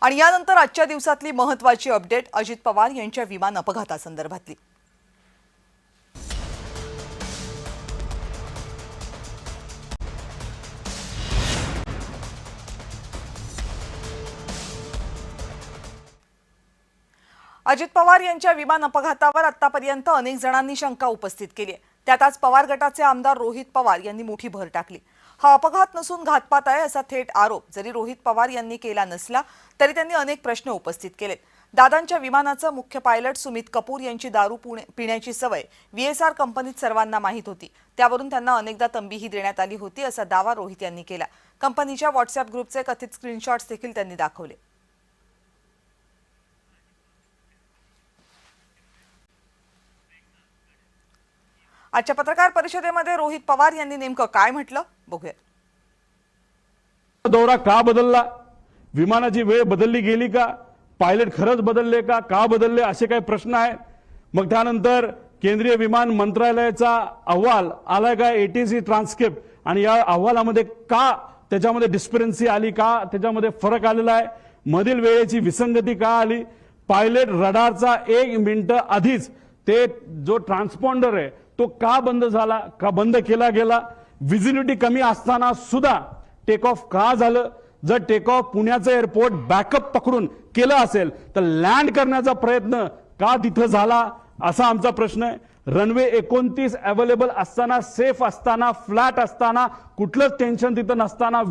आणि यानंतर आजच्या दिवसातली महत्त्वाची अपडेट अजित पवार यांच्या विमान अपघातासंदर्भातली। अजित पवार यांच्या विमान अपघातावर आतापर्यंत अनेक जणांनी शंका उपस्थित केली आहे। त्यात आज पवार गटाचे आमदार रोहित पवार यांनी मोठी भर टाकली। हा अपघात नसून घातपात आहे असा थेट आरोप जरी रोहित पवार यांनी केला नसला तरी त्यांनी अनेक प्रश्न उपस्थित केले। दादांच्या विमानाचा मुख्य पायलट सुमित कपूर यांची दारू पिण्याची सवय VSR कंपनीत सर्वांना माहित होती, त्यावरून त्यांना अनेकदा तंबीही देण्यात आली होती असा दावा रोहित यांनी केला। कंपनीच्या व्हॉट्सअप ग्रुपचे कथित स्क्रीनशॉट्स देखील त्यांनी दाखवले। आजच्या पत्रकार परिषदेमध्ये रोहित पवार यांनी नेमकं काय म्हटलं बघूया। दौरा का बदलला, विमानाची वेळ बदलली गेली का, पायलट खरंच बदलले का बदलले असे काही प्रश्न आहेत। मग त्यानंतर केंद्रीय विमान मंत्रालयाचा अहवाल आलाय का, ATC ट्रान्सक्रिप्ट, आणि या अहवालामध्ये का त्याच्यामध्ये डिस्क्रिपन्सी आली, का त्याच्यामध्ये फरक आलेला आहे, मधील वेळेची विसंगती का आली, पायलट रडारचा 1 मिनिट आधीच ते जो ट्रान्सपॉन्डर आहे तो का बंद झाला, का बंद केला गेला, विजिबिलिटी कमी असताना सुद्धा टेक ऑफ का झालं, जर टेक ऑफ पुण्याचं एअरपोर्ट बॅकअप पकडून केलं असेल तर लँड करण्याचा प्रयत्न का तिथं झाला असा आमचा प्रश्न आहे। रनवे 29 अवेलेबल असताना, सेफ असताना, फ्लॅट असताना, कुठलंच टेन्शन तिथं नसताना,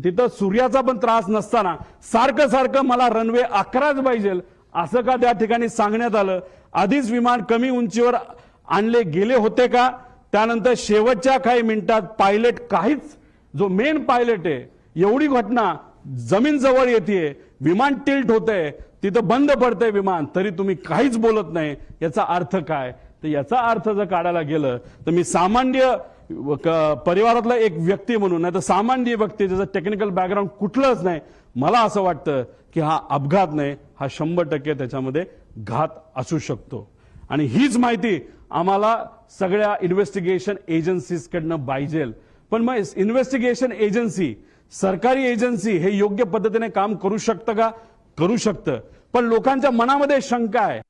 तिथं सूर्याचा पण त्रास नसताना सारखं मला रनवे 11च पाहिजे असं का त्या ठिकाणी सांगण्यात आलं। आधीच विमान कमी उंचीवर आणले गेले होते का, त्यानंतर शेवटच्या काही मिनिटात पायलट काहीच, जो मेन पायलट आहे, एवढी घटना जमीन जवळ येते, विमान टिल्ट होतंय, तिथं बंद पडतंय विमान, तरी तुम्ही काहीच बोलत नाही, याचा अर्थ काय? तर याचा अर्थ जर काढायला गेलं तर मी सामान्य परिवारातला एक व्यक्ती म्हणून, नाही तर सामान्य व्यक्ती ज्याचं टेक्निकल बॅकग्राऊंड कुठलंच नाही, मला असं वाटतं की हा अपघात नाही, हा 100% त्याच्यामध्ये घात असू शकतो। आणि हीच माहिती आम्हाला सगळ्या इन्व्हेस्टिगेशन एजन्सीज कडनं पाहिजे। पण मग इन्व्हेस्टिगेशन एजन्सी, सरकारी एजन्सी हे योग्य पद्धतीने काम करू शकतं का? करू शकतं, पण लोकांच्या मनामध्ये शंका आहे।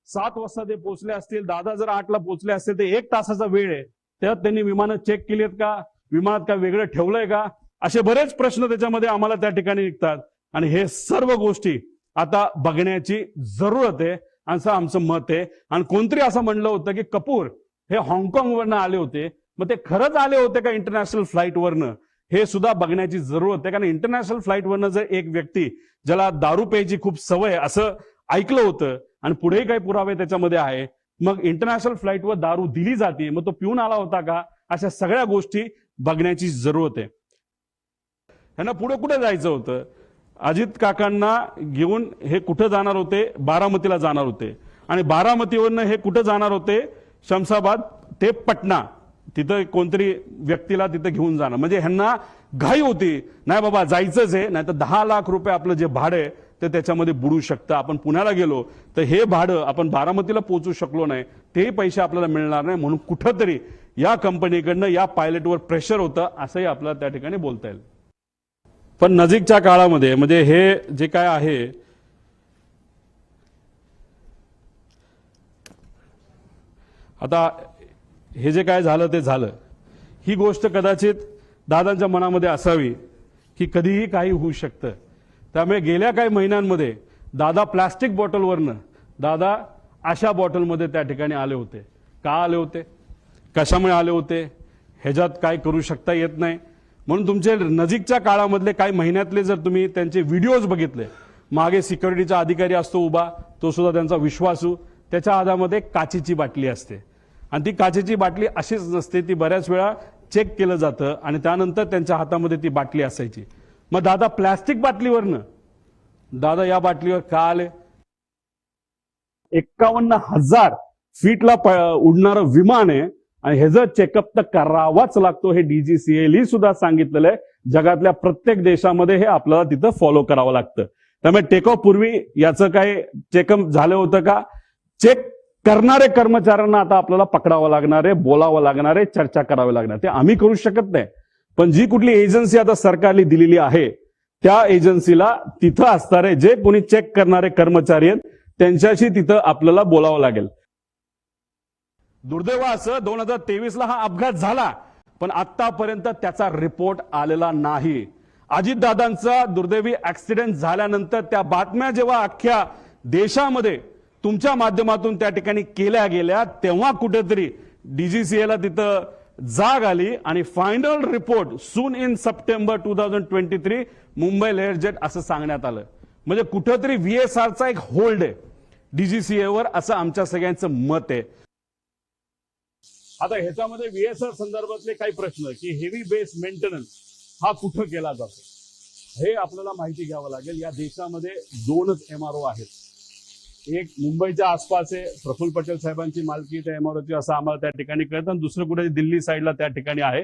7 वाजता ते पोहोचले असतील, दादा जर 8ला पोहोचले असतील तर 1 तासाचा वेळ आहे, त्यात त्यांनी विमानं चेक केली आहेत का, विमानात काय वेगळं ठेवलंय का, असे बरेच प्रश्न त्याच्यामध्ये आम्हाला त्या ठिकाणी निघतात। आणि हे सर्व गोष्टी आता बघण्याची जरूरत आहे असं आमचं मत आहे। आणि कोणतरी असं म्हणलं होतं की कपूर हे हाँगकाँगवरनं आले होते, मग ते खरंच आले होते का इंटरनॅशनल फ्लाईटवरनं, हे सुद्धा बघण्याची जरूरत आहे। कारण इंटरनॅशनल फ्लाईटवरनं जर एक व्यक्ती ज्याला दारू प्यायची खूप सवय असं ऐकलं होतं आणि पुढेही काही पुरावे त्याच्यामध्ये आहे, मग इंटरनॅशनल फ्लाईटवर दारू दिली जाते, मग तो पिऊन आला होता का, अशा सगळ्या गोष्टी बघण्याची जरूरत आहे। यांना पुढे कुठे जायचं होतं, अजित काकांना घेऊन हे कुठे जाणार होते, बारामतीला जाणार होते, आणि बारामतीवरनं हे कुठे जाणार होते, शमशाबाद ते पटना, तिथं कोणतरी व्यक्तीला तिथं घेऊन जाणार, म्हणजे ह्यांना घाई होती, नाही बाबा जायचंच आहे, नाही तर 10 लाख रुपये आपलं जे भाडं आहे ते त्याच्यामध्ये बुडू शकतं। आपण पुण्याला गेलो तर हे भाडं आपण बारामतीला पोहोचू शकलो नाही, तेही पैसे आपल्याला मिळणार नाही, म्हणून कुठंतरी या कंपनीकडनं या पायलटवर प्रेशर होतं असंही आपल्याला त्या ठिकाणी बोलता येईल। पण नजीकच्या काळामध्ये म्हणजे हे जे काय आहे, आता हे जे काय झालं ते झालं, ही गोष्ट कदाचित दादांच्या मनामध्ये असावी की कधीही काही होऊ शकतं। त्यामुळे गेल्या काही महिन्यांमध्ये दादा प्लास्टिक बॉटलवरनं, दादा अशा बॉटलमध्ये त्या ठिकाणी आले होते। का आले होते, कशामुळे आले होते, ह्याच्यात काय करू शकता येत नाही। म्हणून तुमचे नजीकच्या काळामधले काही महिन्यातले जर तुम्ही त्यांचे व्हिडिओज बघितले, मागे सिक्युरिटीचा अधिकारी असतो उभा, तो सुद्धा त्यांचा विश्वासू, त्याच्या हातामध्ये काचेची बाटली असते, आणि ती काचेची बाटली अशीच नसते, ती बऱ्याच वेळा चेक केलं जातं आणि त्यानंतर त्यांच्या हातामध्ये ती बाटली असायची। मग दादा प्लास्टिक बाटलीवरनं, दादा या बाटलीवर का आले? 51,000 फीटला उडणारं विमान आहे आणि ह्याचं चेकअप तर करावाच लागतो, हे DGCA सुद्धा सांगितलेलं आहे। जगातल्या प्रत्येक देशामध्ये हे आपल्याला तिथं फॉलो करावं लागतं। त्यामुळे टेक ऑफ पूर्वी याचं काय चेकअप झालं होतं का? चेक करणारे कर्मचाऱ्यांना आता आपल्याला पकडावं लागणार आहे, बोलावं लागणार आहे, चर्चा करावी लागणार, ते आम्ही करू शकत नाही। पण जी कुठली एजन्सी आता सरकारने दिलेली आहे त्या एजन्सीला तिथं असणारे जे कोणी चेक करणारे कर्मचारी आहेत त्यांच्याशी तिथं आपल्याला बोलावं लागेल. दुर्दैव असं 2023ला हा अपघात झाला, पण आतापर्यंत त्याचा रिपोर्ट आलेला नाही. अजितदादांचा दुर्दैवी ऍक्सिडेंट झाल्यानंतर त्या बातम्या जेव्हा अख्ख्या देशामध्ये तुमच्या माध्यमातून त्या ठिकाणी केल्या गेल्या, तेव्हा कुठेतरी डीजीसीएला तिथं जाग आली आणि final report soon in September 2023 Mumbai Learjet असं सांगण्यात आलं. म्हणजे कुठेतरी व्हीएसआरचा एक होल्ड आहे डीजीसीएवर, असं आमच्या सगळ्यांचं मत आहे. आता ह्याच्यामध्ये व्हीएसआर संदर्भातले काही प्रश्न की हेवी बेस मेंटेनन्स हा कुठं केला जातो हे आपल्याला माहिती घ्यावं लागेल. या देशामध्ये 2च एमआरओ आहेत. एक मुंबईच्या आसपास आहे, प्रफुल्ल पटेल साहेबांची मालकी त्या एमआरओची असं आम्हाला त्या ठिकाणी कळतं, आणि दुसरं कुठे दिल्ली साईडला त्या ठिकाणी आहे.